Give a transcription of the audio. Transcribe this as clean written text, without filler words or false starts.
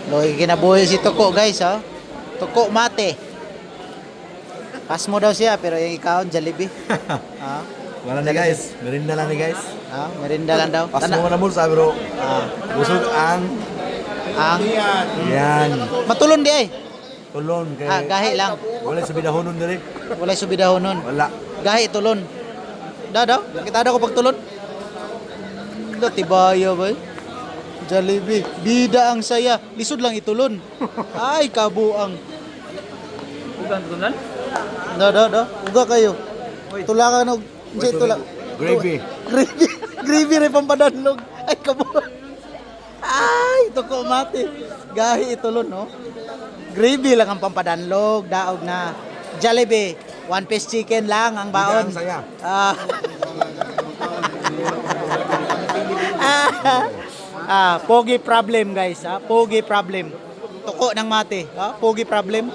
Loy kinabuhi si Tuko guys, oh. Tuko mate. Pas mo daw siya pero yung ikaw Jollibee. Ah, Wala ni guys. Merinda lang ni guys. merinda lang daw. Pas mo na bulsa bro. Ah, Busog ang ang yan. matulon di ay. Tulon kay Gahi lang. wala sa bidahonon diri. Walay subidahon nun. Wala. Gahi tulon. Daw. Kita daw ko pagtulon. Da tibaya ba? Jollibee. Bida ang saya. Lisod lang itulon. Ay kabuang. Bukan tutunan? Da. Uga kayo. Tula ka nog. Say tula. Gravy. Gravy rin pampadanlog. Ay kabuang. Ay tuko mati. Gahi itulon no. Gravy lang ang pampadanlog. Daog na. Jollibee. One piece chicken lang ang baon. Bida ang saya. Pogi problem guys, ha? Pogi problem. Tuko ng mate, ha? Pogi problem.